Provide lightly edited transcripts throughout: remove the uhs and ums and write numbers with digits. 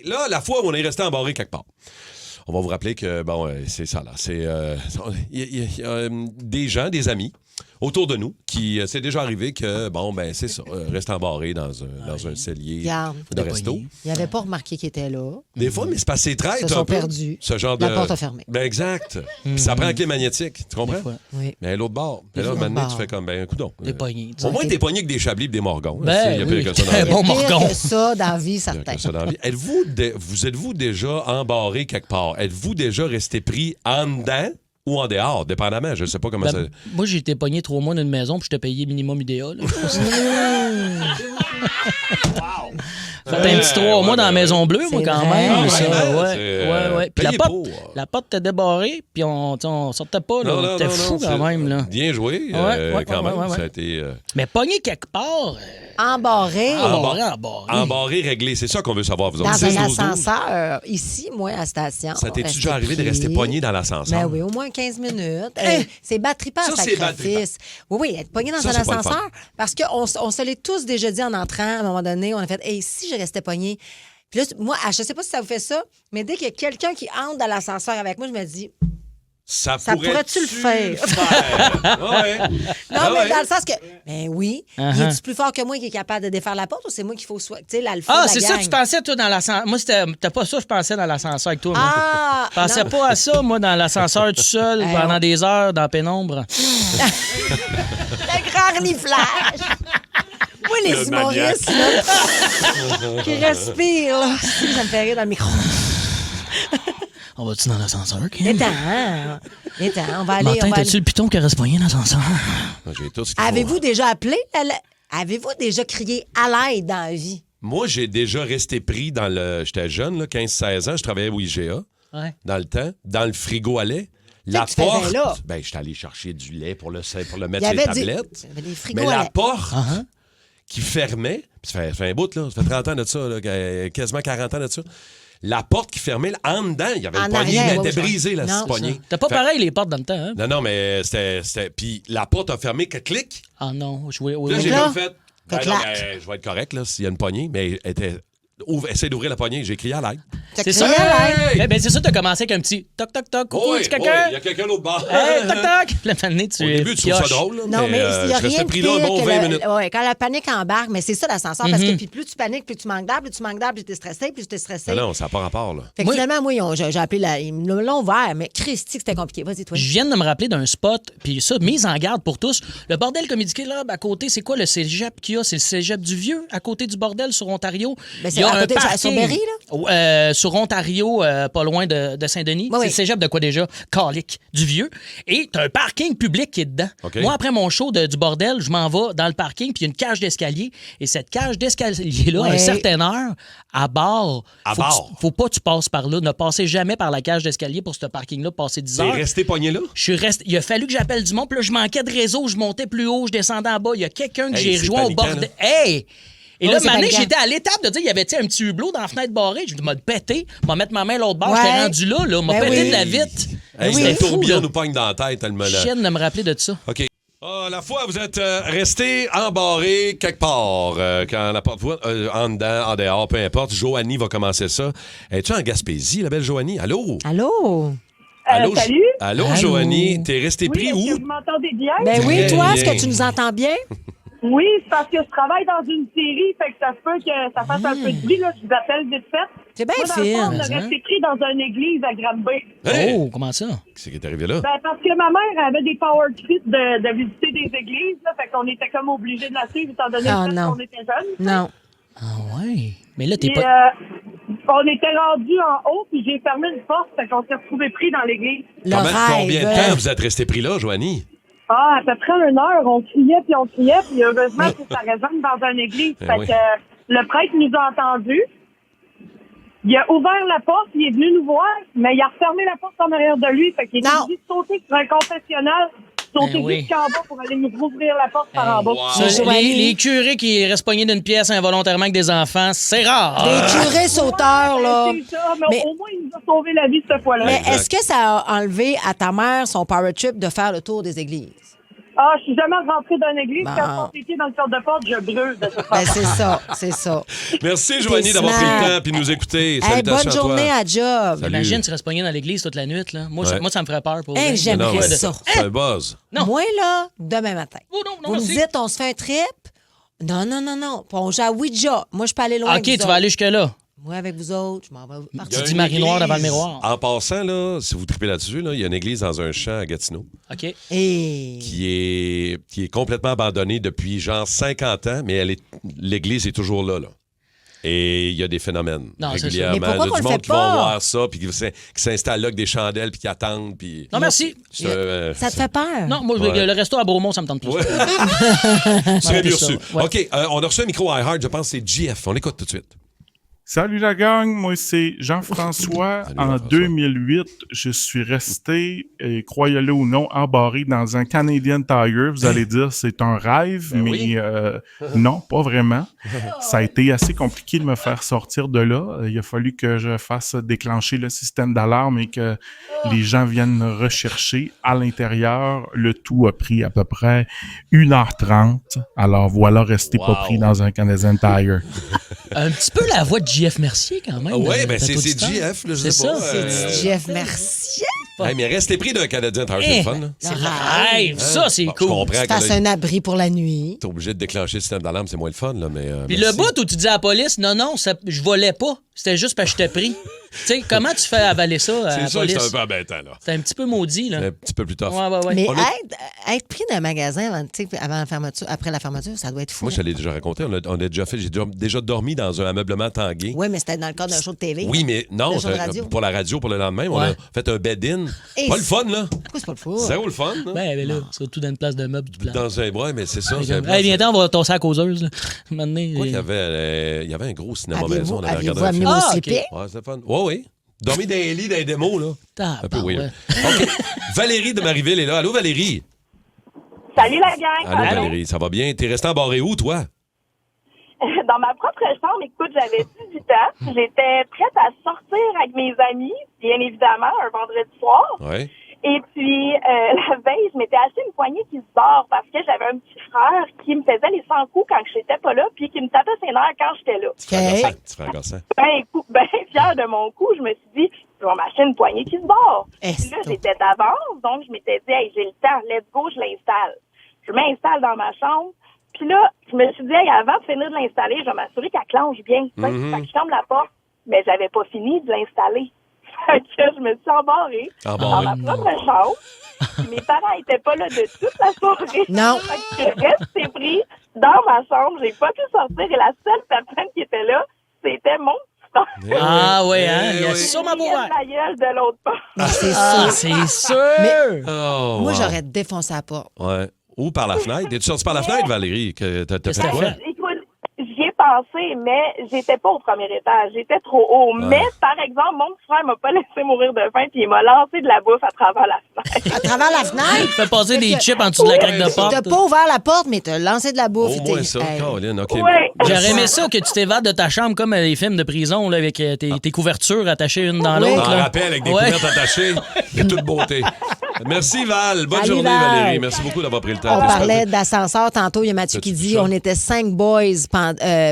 Là, la fois où on est resté embarré quelque part. On va vous rappeler que, c'est ça, là. Il y a des gens, des amis autour de nous qui, c'est déjà arrivé que, c'est ça, reste embarré dans un cellier de resto. Il n'avait pas remarqué qu'il était là. Des fois, mais c'est parce que c'est traître. Ils se sont perdus. Ce genre de... La porte a fermé. Ben exact. Puis ça prend la clé magnétique. Tu comprends? Oui. Mais l'autre bord. Mais là, maintenant, tu fais comme, coudonc. T'es pogné. Au moins, t'es pogné avec des chablis et des morgons. Ben, il y a pire que ça dans la un vie. bon Pire morgon. que ça dans la vie, certain. Êtes-vous déjà embarré quelque part? Êtes-vous déjà resté pris en dedans ou en dehors, dépendamment? Je ne sais pas comment ça... Moi, j'ai été pogné 3 mois d'une maison puis je t'ai payé minimum UDA. Là. Fait un petit 3 mois dans la Maison Bleue, moi, C'est quand vrai. même. Ça. C'est, Ouais. Puis payé la porte était débarrée, puis on sortait pas. Non, C'était fou quand même. Là. Bien joué, quand même. Ça a été... Mais pogné quelque part... Embarré. Embarré, réglé. C'est ça qu'on veut savoir, vous autres. Dans un 6-12-12. ascenseur, ici, moi, à la station. Ça t'es-tu déjà Resté arrivé de rester pris. pogné dans l'ascenseur? Ben oui, au moins 15 minutes. C'est batterie pas Ça, à c'est sacrifice. Oui, être pogné dans Ça, un c'est pas le ascenseur. Parce qu'on se l'est tous déjà dit en entrant, à un moment donné, on a fait, si je restais pogné. Puis là, moi, je sais pas si ça vous fait ça, mais dès qu'il y a quelqu'un qui entre dans l'ascenseur avec moi, je me dis, Ça pourrait-tu le faire? Ouais. non, mais dans le sens que, ben oui, il est-tu plus fort que moi qui est capable de défaire la porte ou c'est moi qu'il faut, tu sais, l'alpha de la c'est ça que gang? tu pensais, toi, dans l'ascenseur. Moi, c'était pas ça que je pensais dans l'ascenseur avec toi. Moi. Je pensais non. pas à ça, moi, dans l'ascenseur tout seul, Hey, pendant des heures, dans la pénombre. Le grand reniflage. Moi, les humoristes, là, qui respirent, là. Si, ça me fait rire dans le micro. On va-tu dans l'ascenseur, Kim? Viens-t'en, on va aller. Martin, on va t'as-tu aller. le piton qui reste pogné dans l'ascenseur? J'ai tout ce qu'il faut. Avez-vous déjà appelé? Avez-vous déjà crié à l'aide dans la vie? Moi, j'ai déjà resté pris dans le... J'étais jeune, là, 15-16 ans. Je travaillais au IGA, dans le temps, dans le frigo à lait. La que tu faisais porte... là? j'étais allé chercher du lait pour le mettre Il y sur les avait tablettes. il y avait des frigos Mais à la lait. porte qui fermait... Ça fait un bout, là. Ça fait 30 ans de ça, là, quasiment 40 ans de ça. La porte qui fermait, en dedans, il y avait En le poignet, arrière, elle était oui, brisée, là, non, ce poignet. T'as pas Fait- pareil les portes dans le temps, hein? Non, mais c'était... Puis la porte a fermé, que clic. Ah non, Là, j'ai là, comme fait... que non, clac. je vais être correct, là, s'il y a une poignée, mais elle était... Essaye d'ouvrir la poignée, j'ai crié à l'aide. T'as C'est crié ça? à l'aide. Ben, c'est ça, t'as commencé avec un petit toc, toc, toc, coucou, tu quelqu'un? il y a quelqu'un l'autre bord. Hey, toc, toc! Puis là, maintenant, tu Au début, tu trouves ça pioches. drôle, là, Non, mais il n'y a je restais rien de pris pire là un bon que 20 minutes. quand la panique embarque, mais c'est ça l'ascenseur, parce que puis plus tu paniques, plus tu manques d'air, plus t'es stressé, plus tu es stressé. Non, ça n'a pas rapport, là. Fait que finalement, moi, j'ai appelé ils me l'ont ouvert, mais Christy, que c'était compliqué. Vas-y, toi. Je viens de me rappeler d'un spot, puis ça, mise en garde pour tous. Le bordel Comedy Club, à côté, c'est quoi le cégep qu'il y a? C'est le cégep du Vieux, à côté du bordel sur Ontario. Ben, c'est Il y a à un côté de parking. sur Berry, sur Ontario, pas loin de Saint-Denis. Oui, C'est oui. le cégep de quoi déjà? Calique, du Vieux. Et t'as un parking public qui est dedans. OK. Moi, après mon show du bordel, je m'en vais dans le parking, puis il y a une cage d'escalier. Et cette cage d'escalier-là, à une Ouais. certaine heure, à bord, À faut que bord. faut pas que tu passes par là. Ne passez jamais par la cage d'escalier pour ce parking-là, passer 10 T'es heures. resté pogné là? Je suis resté. Il a fallu que j'appelle du monde. Puis là, je manquais de réseau. Je montais plus haut, je descendais en bas. Il y a quelqu'un que Hey, j'ai c'est rejoint au paniquant, bord de. là. Hey! Et là, c'est maintenant, paniquant. j'étais à l'étape de dire, il y avait un petit hublot dans la fenêtre barrée. Je me pété, m'a mettre ma main à l'autre bord. Ouais. J'étais rendu là, m'a Ben pété oui. de la vitre. Hey, C'était le fou, tourbillon là. nous pogne dans la tête, tellement Je là. chienne de me rappeler de ça. OK. La fois, vous êtes resté embarré quelque part, quand la porte en dedans, en dehors, peu importe. Joanie va commencer ça. Es-tu en Gaspésie, la belle Joanie? Allô? Allô? Allô, salut. Allô, Allô? Joanie? T'es resté Oui, pris est-ce que où? vous m'entendez bien? Ben oui, Très toi, bien. est-ce que tu nous entends bien? Oui, c'est parce que je travaille dans une série, fait que ça se peut que ça fasse un peu de bruit, là. Je vous appelle vite fait. C'est bien Moi, dans le fond, on fine. a resté pris dans une église à Granby. Hey! Oh, comment ça? Qu'est-ce qui est arrivé là? Ben, parce que ma mère avait des power trips de visiter des églises, là, fait qu'on était comme obligés de la suivre, étant donné Ah, le fait non. qu'on était jeunes. Non. Ah ouais. Mais là, t'es Puis, pas. on était rendus en haut, puis j'ai fermé une porte, fait qu'on s'est retrouvés pris dans l'église. Le Combien de rêve. temps vous êtes resté pris là, Joanie? Ah, à peu près 1 heure, on criait, puis heureusement que ça résonne dans une église. Ben Fait oui. que le prêtre nous a entendus. Il a ouvert la porte, il est venu nous voir, mais il a refermé la porte en arrière de lui. Fait qu'il est Non. obligé de sauter sur un confessionnal, sauter Ben oui. jusqu'en bas pour aller nous rouvrir la porte par en bas. Ça, Joanie. les curés qui restent pognés d'une pièce involontairement avec des enfants, c'est rare. Des curés sauteurs, là. C'est ça, mais Mais- au moins, il nous a sauvé la vie cette fois-là. Mais Exact. est-ce que ça a enlevé à ta mère son power trip de faire le tour des églises? Ah, je suis jamais rentrée dans une église. Bon. Quand on était dans le cadre de porte, je brûle de toute façon. Ben, c'est ça, c'est ça. Merci, Joanie, d'avoir pris smart. le temps et nous écouter. Hey, Salutations bonne journée à toi. à job. Salut. Imagine, tu restes pogné dans l'église toute la nuit. Là. Moi, Ouais. moi, ça me ferait peur. Pour Hey, vrai. j'aimerais Non, mais ça. c'est un buzz. Non. Moi, là, demain matin. Oh, non, non, Vous me merci. dites, on se fait un trip? Non. Puis on joue à Ouija. Moi, je peux aller loin OK, avec vous tu vas autres. aller jusque-là. Moi, avec vous autres, je m'en vais Il y partir. a Petit une Marie-Noire devant le église. miroir. En passant, là, si vous tripez là-dessus, là, il y a une église dans un champ à Gatineau OK. Et... qui est complètement abandonnée depuis genre 50 ans, mais l'église est toujours là. Et il y a des phénomènes Non, c'est régulièrement. sûr. Mais pourquoi Il y a qu'on du le monde fait qui vont pas? voir ça, puis qui s'installent là avec des chandelles, puis qui attendent. Puis... Non, merci. Ça te fait peur? Non, moi, Ouais. le resto à Beaumont, ça me tente plus. Ouais. Très bien ça, reçu. ouais. OK, on a reçu un micro iHeart, je pense que c'est GF. On écoute tout de suite. Salut la gang, moi c'est Jean-François. Salut, En Jean-François. 2008, je suis resté, croyez-le ou non, embarré dans un Canadian Tire. Vous allez dire c'est un rêve, Ben mais oui. non, pas vraiment. Ça a été assez compliqué de me faire sortir de là. Il a fallu que je fasse déclencher le système d'alarme et que les gens viennent me rechercher à l'intérieur. Le tout a pris à peu près 1h30. Alors voilà, restez Wow. pas pris dans un Canadian Tire. Un petit peu la voix de JF Mercier, quand même. Oui, ben notre c'est auditeur. GF, là, je C'est sais pas. ça. Jeff, merci. Hey, mais restez pris d'un Canadien Tire, c'est Eh, le fun. Là. C'est Le le rêve. Hein? Ça, c'est Bon, cool. Je comprends Tu que fasses là, un abri pour la nuit. t'es obligé de déclencher le système d'alarme, c'est moins le fun, là, mais... Puis merci. le bout où tu dis à la police, non, je volais pas. C'était juste parce que je t'ai pris. Tu sais, comment tu fais avaler ça à la C'est sûr que police? c'est un peu embêtant, là. C'est un petit peu maudit, là. C'est un petit peu plus tough. Ouais. Mais On a- être pris dans un magasin avant la fermeture, après la fermeture, ça doit être fou. Moi, je te l'ai déjà raconté. On a déjà fait... J'ai déjà dormi dans un ameublement tangué. Oui, mais c'était dans le cadre d'un show de TV. Oui, mais non, Le show de radio. pour la radio, pour le lendemain, on Ouais. a fait un bed-in. Et Pas le fun, là. Pourquoi c'est pas le fou? Zéro le fun, là. Ben là, c'est tout dans une place de meubles du plan. Dans un bras, mais c'est ça. c'est un Hey, place- viens-t'en, on va tosser à la causeuse. Là. Maintenant, Quoi qu'il y avait, il y avait un gros cinéma maison. On avait Aviez-vous regardé un amené film. vos Ah, slippés? Ouais, c'était fun. Oui. Dormi dans les lits, dans les démos, là. Un peu ouais. weird. OK. Valérie de Marieville est là. Allô, Valérie? Salut la gang. Allô, Valérie. Ça va bien? T'es resté embarré où, toi? Dans ma propre chambre, écoute, j'avais 18 ans. J'étais prête à sortir avec mes amis, bien évidemment, un vendredi soir. Ouais. Et puis, la veille, je m'étais acheté une poignée qui se barre parce que j'avais un petit frère qui me faisait les 100 coups quand j'étais pas là, puis qui me tapait ses nerfs quand j'étais là. Petit frère gossant. Ben fière de mon coup, je me suis dit, je vais m'acheter une poignée qui se barre. Puis là, j'étais d'avance, donc je m'étais dit, hey, j'ai le temps, let's go, je l'installe. Je m'installe dans ma chambre. Puis là, je me suis dit, hey, avant de finir de l'installer, je vais m'assurer qu'elle clenche bien. Fait que je ferme la porte, mais j'avais pas fini de l'installer. Fait que je me suis embarrée dans ma propre chambre. Mes parents étaient pas là de toute la soirée. Non. Fait que je suis restée pris dans ma chambre. J'ai pas pu sortir et la seule personne qui était là, c'était mon petit frère. Ah ouais, hein? Il y a oui. sûrement beau Il y a la gueule de l'autre part. Mais c'est Ah, sûr. c'est sûr! Oh, Moi, wow. j'aurais défoncé la porte. Ouais. Ou par la fenêtre. Es-tu sorti par la fenêtre, Valérie? T'as Qu'est-ce fait que quoi? t'as fait? Écoute, j'y ai pensé, mais j'étais pas au premier étage. J'étais trop haut. Ouais. Mais, par exemple, mon petit frère m'a pas laissé mourir de faim puis il m'a lancé de la bouffe à travers la fenêtre. À travers la fenêtre, Fais passer des chips en dessous de la craque de t'as porte. pas ouvert la porte, mais t'as lancé de la bouffe. Au moins ça, Hey. Caroline. OK. Ouais. J'aurais aimé ça que tu t'évades de ta chambre comme les films de prison là, avec tes couvertures attachées une dans Oui. l'autre. On là. rappelle avec des Ouais. couvertes attachées de toute beauté. Merci, Val. Bonne Salut, journée, Val. Valérie. Merci beaucoup d'avoir pris le temps. On T'es parlait super- d'ascenseur tantôt. Il y a Mathieu T'as-tu qui vu dit ça? on était 5 boys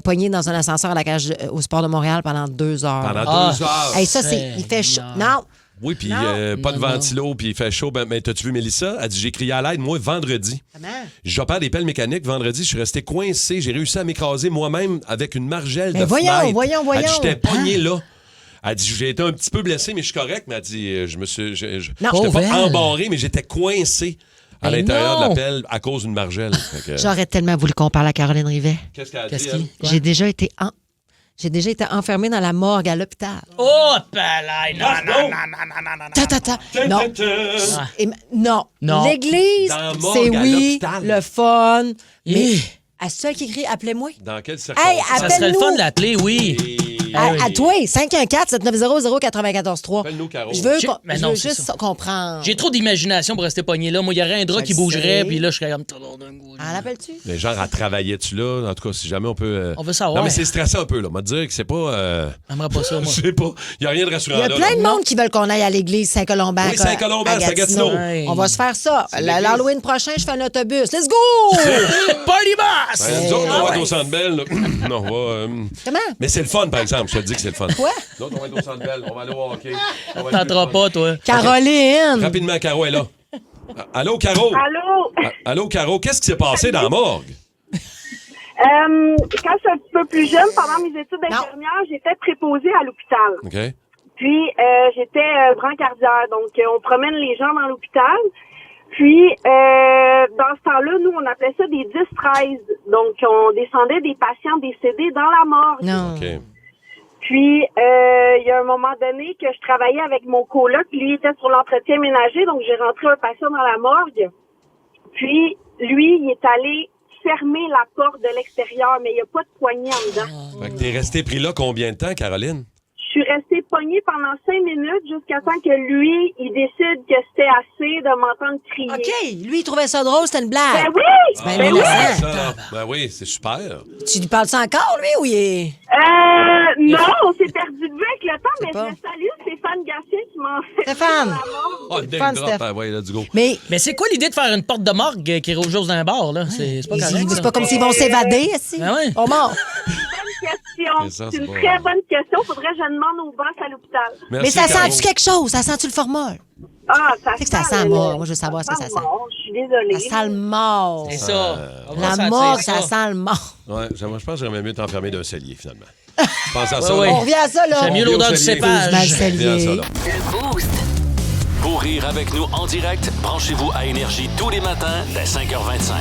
pognés dans un ascenseur à la cage au Sport de Montréal pendant 2 heures. Pendant Ah. 2 heures. Hey, ça, c'est. Il fait chaud. Non. Oui, puis Non. pas de Non, non. ventilo, puis il fait chaud. Ben, t'as-tu vu Mélissa? Elle dit, j'ai crié à l'aide, moi, vendredi. Comment? J'opère des pelles mécaniques. Vendredi, je suis resté coincé. J'ai réussi à m'écraser moi-même avec une margelle Mais de voyons, fenêtre. voyons, Elle dit, voyons. j'étais pogné là. Elle dit, j'ai été un petit peu blessé, mais je suis correct. Mais elle dit, je me suis... Non. J'étais pas Pauvre elle. embarré, mais j'étais coincé à Mais l'intérieur de non. la pelle à cause d'une margelle. Fait que- J'aurais tellement voulu qu'on parle à Caroline Rivet. Qu'est-ce qu'elle a Qu'est-ce dit, qui? elle? J'ai déjà été enfermée dans la morgue à l'hôpital. Oh, palais! Non. Ta. Non. Non. Non. L'église, Dans la morgue c'est à oui, l'hôpital. le fun. Mais Eh. à ceux qui crie, appelez-moi. Dans quelle Hey, circonstance? Ça serait le fun Appelle-nous. de l'appeler, oui. À toi, 514-790-0943. Appelle-nous, Caro. Je veux, Mais je non, veux c'est juste ça. comprendre. J'ai trop d'imagination pour rester pogné là. Moi, il y aurait un drap Je qui le bougerait, sais. puis là, je serais comme tabarnak, En rappelles-tu? Mais genre, elle travaillait-tu là? En tout cas, si jamais on peut... On veut savoir. Non, mais c'est stressant un peu, là. On va te dire que c'est pas... J'aimerais pas ça, moi. Je sais pas. Il n'y a rien de rassurant Il y a là. plein de là. monde qui veulent qu'on aille à l'église Saint-Colomban. Oui, Saint-Colomban, à c'est à Gatineau. Ouais. On va se faire ça. C'est l'église. L'Halloween prochain, je fais un autobus. Let's go! Party boss! Ben, nous autres, on va être ouais. au Centre Bell. là. Non, on va... Comment? Mais c'est le fun, par exemple. Je te dis que c'est le fun. Quoi? Nous autres, on va être au Centre Bell. On va aller au hockey. Ça va être T'entends plus fun. pas, toi. Caroline! Rapidement, Caro est là. Allô, Caro? Allô? Allô, Caro? Qu'est-ce qui s'est passé dans la morgue? Quand j'étais un petit peu plus jeune, pendant mes études d'infirmière, j'étais préposée à l'hôpital. OK. Puis, j'étais brancardière. Donc, on promène les gens dans l'hôpital. Puis, dans ce temps-là, nous, on appelait ça des 10-13. Donc, on descendait des patients décédés dans la morgue. Non. OK. Puis, il y a un moment donné que je travaillais avec mon coloc. Lui était sur l'entretien ménager. Donc, j'ai rentré un patient dans la morgue. Puis, lui, il est allé fermer la porte de l'extérieur, mais il n'y a pas de poignée en dedans. Fait que t'es resté pris là combien de temps, Caroline? Je suis restée pognée pendant 5 minutes jusqu'à temps que lui, il décide que c'était assez de m'entendre crier. OK. Lui, il trouvait ça drôle, c'était une blague. Ben oui! Ben oui, innocent. ça. Ben oui, c'est super. Tu lui parles ça encore, lui, ou il est... Non, on s'est perdu de vue avec le temps, mais pas. je salue Stéphane Gatien qui m'en fait. Stéphane. Oh, le fun, drop. Steph. Ah, ouais, let's go. Mais Mais c'est quoi l'idée de faire une porte de morgue qui rouge dans un bar, là? C'est pas correct. c'est ça. pas comme s'ils vont s'évader, ici. Ben ouais. On mort. Bonne C'est question. ça, C'est une c'est pas- très bonne question. Faudrait que je demande au boss à l'hôpital. Merci, Mais ça Caro. sent-tu quelque chose? Ça sent-tu le formol? Ah, ça C'est que ça sent mort. Moi, je veux savoir ce que ça sent. mort. Je suis désolée. Ça sent le mort. C'est ça. On va La sentir morgue, ça sent le mort. Ouais, je pense que j'aimerais mieux t'enfermer d'un cellier, finalement. Je pense à ça. Ouais, là. On revient à ça, là. J'aime mieux On l'odeur revient du au cellier. cépage. Mal Je reviens à ça, cellier. là. Le Boost. Pour rire avec nous en direct, branchez-vous à Énergie tous les matins dès 5h25.